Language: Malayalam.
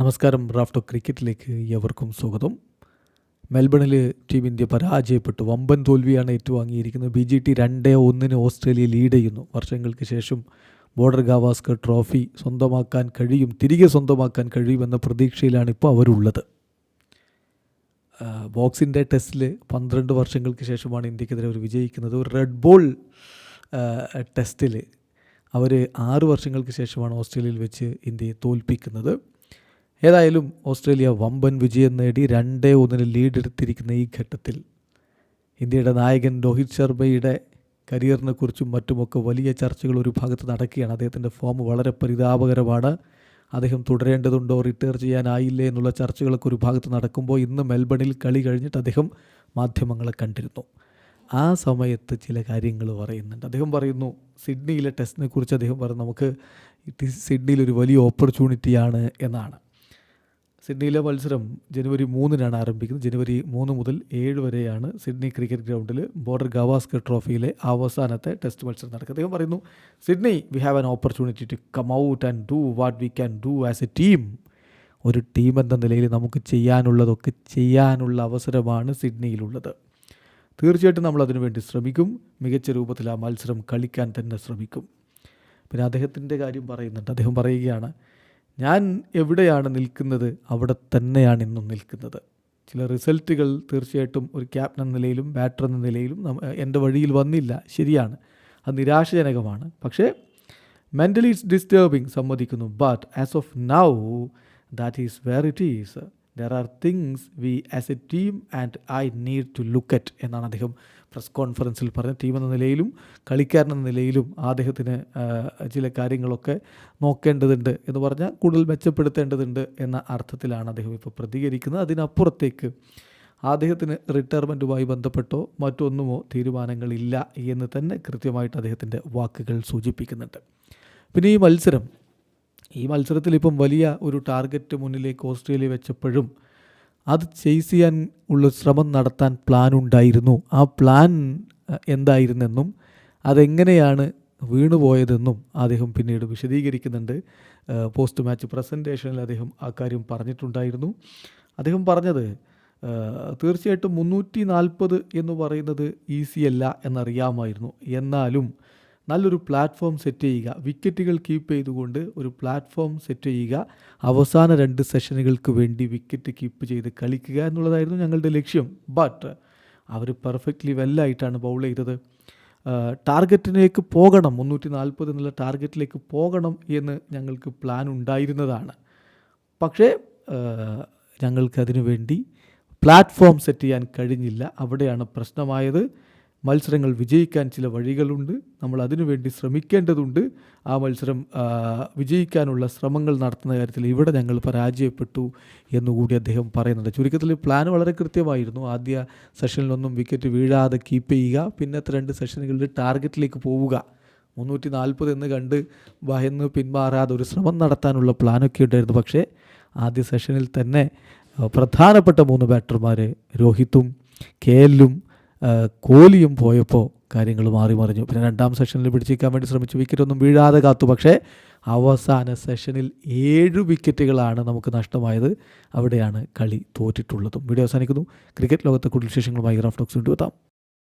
നമസ്കാരം. റാഫ്റ്റോ ക്രിക്കറ്റിലേക്ക് ഏവർക്കും സ്വാഗതം. മെൽബണിൽ ടീം ഇന്ത്യ പരാജയപ്പെട്ടു. വമ്പൻ തോൽവിയാണ് ഏറ്റുവാങ്ങിയിരിക്കുന്നത്. BGT 2-1 ഓസ്ട്രേലിയ ലീഡ് ചെയ്യുന്നു. വർഷങ്ങൾക്ക് ശേഷം ബോർഡർ ഗാവാസ്കർ ട്രോഫി സ്വന്തമാക്കാൻ കഴിയും, തിരികെ സ്വന്തമാക്കാൻ കഴിയുമെന്ന പ്രതീക്ഷയിലാണ് ഇപ്പോൾ അവരുള്ളത്. ബോക്സിൻ്റെ ടെസ്റ്റിൽ 12 വർഷങ്ങൾക്ക് ശേഷമാണ് ഇന്ത്യക്കെതിരെ അവർ വിജയിക്കുന്നത്. ഒരു റെഡ് ബോൾ ടെസ്റ്റിൽ അവർ 6 വർഷങ്ങൾക്ക് ശേഷമാണ് ഓസ്ട്രേലിയയിൽ വെച്ച് ഇന്ത്യയെ തോൽപ്പിക്കുന്നത്. ഏതായാലും ഓസ്ട്രേലിയ വമ്പൻ വിജയം നേടി 2-1 ലീഡ് എടുത്തിരിക്കുന്ന ഈ ഘട്ടത്തിൽ ഇന്ത്യയുടെ നായകൻ രോഹിത് ശർമ്മയുടെ കരിയറിനെ കുറിച്ചും മറ്റുമൊക്കെ വലിയ ചർച്ചകൾ ഒരു ഭാഗത്ത് നടക്കുകയാണ്. അദ്ദേഹത്തിൻ്റെ ഫോം വളരെ പരിതാപകരമാണ്. അദ്ദേഹം തുടരേണ്ടതുണ്ടോ, റിട്ടയർ ചെയ്യാനായില്ലേ എന്നുള്ള ചർച്ചകളൊക്കെ ഒരു ഭാഗത്ത് നടക്കുമ്പോൾ ഇന്ന് മെൽബണിൽ കളി കഴിഞ്ഞിട്ട് അദ്ദേഹം മാധ്യമങ്ങളെ കണ്ടിരുന്നു. ആ സമയത്ത് ചില കാര്യങ്ങൾ പറയുന്നുണ്ട്. അദ്ദേഹം പറയുന്നു, സിഡ്നിയിലെ ടെസ്റ്റിനെ കുറിച്ച് അദ്ദേഹം പറഞ്ഞു, നമുക്ക് സിഡ്നിയിൽ ഒരു വലിയ ഓപ്പർച്യൂണിറ്റിയാണ് എന്നാണ്. സിഡ്നിയിലെ മത്സരം ജനുവരി 3 ആരംഭിക്കുന്നത്. ജനുവരി 3 മുതൽ 7 വരെയാണ് സിഡ്നി ക്രിക്കറ്റ് ഗ്രൗണ്ടിൽ ബോർഡർ ഗവാസ്കർ ട്രോഫിയിലെ അവസാനത്തെ ടെസ്റ്റ് മത്സരം നടക്കുക. അദ്ദേഹം പറയുന്നു, Sydney we have an opportunity to come out and do what we can do as a team. ഒരു ടീം എന്ന നിലയിൽ നമുക്ക് ചെയ്യാനുള്ളതൊക്കെ ചെയ്യാനുള്ള അവസരമാണ് സിഡ്നിയിലുള്ളത്. തീർച്ചയായിട്ടും നമ്മൾ അതിനു വേണ്ടി ശ്രമിക്കും. മികച്ച രൂപത്തിൽ ആ മത്സരം കളിക്കാൻ തന്നെ ശ്രമിക്കും. പിന്നെ അദ്ദേഹത്തിൻ്റെ കാര്യം പറയുന്നുണ്ട്. അദ്ദേഹം പറയുകയാണ്, ഞാൻ എവിടെയാണ് നിൽക്കുന്നത് അവിടെ തന്നെയാണ് ഇന്നും നിൽക്കുന്നത്. ചില റിസൾട്ടുകൾ തീർച്ചയായിട്ടും ഒരു ക്യാപ്റ്റൻ എന്ന നിലയിലും ബാറ്റർ എന്ന നിലയിലും എൻ്റെ വഴിയിൽ വന്നില്ല, ശരിയാണ്, അത് നിരാശജനകമാണ്. പക്ഷേ മെൻ്റലി ഇറ്റ്സ് ഡിസ്റ്റർബിങ്, സമ്മതിക്കുന്നു. But as of now that is where it is. There are things we as a team and I need to look at എന്നാണ് അദ്ദേഹം പ്രസ് കോൺഫറൻസിൽ പറഞ്ഞ. ടീം എന്ന നിലയിലും കളിക്കാരൻ എന്ന നിലയിലും അദ്ദേഹത്തിന് ചില കാര്യങ്ങളൊക്കെ നോക്കേണ്ടതുണ്ട് എന്ന് പറഞ്ഞാൽ കൂടുതൽ മെച്ചപ്പെടുത്തേണ്ടതുണ്ട് എന്ന അർത്ഥത്തിലാണ് അദ്ദേഹം ഇപ്പോൾ പ്രതികരിക്കുന്നത്. അതിനപ്പുറത്തേക്ക് അദ്ദേഹത്തിന് റിട്ടയർമെൻറ്റുമായി ബന്ധപ്പെട്ടോ മറ്റൊന്നുമോ തീരുമാനങ്ങളില്ല എന്ന് തന്നെ കൃത്യമായിട്ട് അദ്ദേഹത്തിൻ്റെ വാക്കുകൾ സൂചിപ്പിക്കുന്നുണ്ട്. പിന്നെ ഈ മത്സരത്തിൽ ഇപ്പം വലിയ ഒരു ടാർഗറ്റ് മുന്നിലേക്ക് ഓസ്ട്രേലിയ വെച്ചപ്പോഴും അത് ചേസ് ചെയ്യാൻ ഉള്ള ശ്രമം നടത്താൻ പ്ലാൻ ഉണ്ടായിരുന്നു. ആ പ്ലാൻ എന്തായിരുന്നെന്നും അതെങ്ങനെയാണ് വീണുപോയതെന്നും അദ്ദേഹം പിന്നീട് വിശദീകരിക്കുന്നുണ്ട്. പോസ്റ്റ് മാച്ച് പ്രസൻറ്റേഷനിൽ അദ്ദേഹം ആ കാര്യം പറഞ്ഞിട്ടുണ്ടായിരുന്നു. അദ്ദേഹം പറഞ്ഞത്, തീർച്ചയായിട്ടും 340 എന്ന് പറയുന്നത് ഈസിയല്ല എന്നറിയാമായിരുന്നു. എന്നാലും നല്ലൊരു പ്ലാറ്റ്ഫോം സെറ്റ് ചെയ്യുക, വിക്കറ്റുകൾ കീപ്പ് ചെയ്തുകൊണ്ട് ഒരു പ്ലാറ്റ്ഫോം സെറ്റ് ചെയ്യുക, അവസാന 2 സെഷനുകൾക്ക് വേണ്ടി വിക്കറ്റ് കീപ്പ് ചെയ്ത് കളിക്കുക എന്നുള്ളതായിരുന്നു ഞങ്ങളുടെ ലക്ഷ്യം. ബട്ട് അവർ പെർഫെക്റ്റ്ലി വെല്ലായിട്ടാണ് ബൗൾ ചെയ്തത്. ടാർഗറ്റിലേക്ക് പോകണം, 340 എന്നുള്ള ടാർഗറ്റിലേക്ക് പോകണം എന്ന് ഞങ്ങൾക്ക് പ്ലാൻ ഉണ്ടായിരുന്നതാണ്. പക്ഷേ ഞങ്ങൾക്കതിനു വേണ്ടി പ്ലാറ്റ്ഫോം സെറ്റ് ചെയ്യാൻ കഴിഞ്ഞില്ല. അവിടെയാണ് പ്രശ്നമായത്. മത്സരങ്ങൾ വിജയിക്കാൻ ചില വഴികളുണ്ട്, നമ്മൾ അതിനുവേണ്ടി ശ്രമിക്കേണ്ടതുണ്ട്. ആ മത്സരം വിജയിക്കാനുള്ള ശ്രമങ്ങൾ നടത്തുന്ന കാര്യത്തിൽ ഇവിടെ ഞങ്ങൾ പരാജയപ്പെട്ടു എന്നുകൂടി അദ്ദേഹം പറയുന്നുണ്ട്. ചുരുക്കത്തിൽ പ്ലാൻ വളരെ കൃത്യമായിരുന്നു. ആദ്യ സെഷനിലൊന്നും വിക്കറ്റ് വീഴാതെ കീപ്പ് ചെയ്യുക, പിന്നത്തെ 2 സെഷനുകളിൽ ടാർഗറ്റിലേക്ക് പോവുക. 340 എന്ന് കണ്ട് ഭയന്ന് പിന്മാറാതെ ഒരു ശ്രമം നടത്താനുള്ള പ്ലാനൊക്കെ ഉണ്ടായിരുന്നു. പക്ഷേ ആദ്യ സെഷനിൽ തന്നെ പ്രധാനപ്പെട്ട 3 ബാറ്റർമാർ രോഹിത്തും KLും കോഹ്ലിയും പോയപ്പോൾ കാര്യങ്ങൾ മാറി മറിഞ്ഞു. പിന്നെ 2ാം സെഷനിൽ പിടിച്ചിരിക്കാൻ വേണ്ടി ശ്രമിച്ചു, വിക്കറ്റൊന്നും വീഴാതെ കാത്തു. പക്ഷേ അവസാന സെഷനിൽ 7 വിക്കറ്റുകളാണ് നമുക്ക് നഷ്ടമായത്. അവിടെയാണ് കളി തോറ്റിട്ടുള്ളതും. വീഡിയോ അവസാനിക്കുന്നു. ക്രിക്കറ്റ് ലോകത്തെ കൂടുതൽ വിശേഷങ്ങളുമായി റാഫ്റ്റോക്സ് കൊണ്ടുവെത്താം.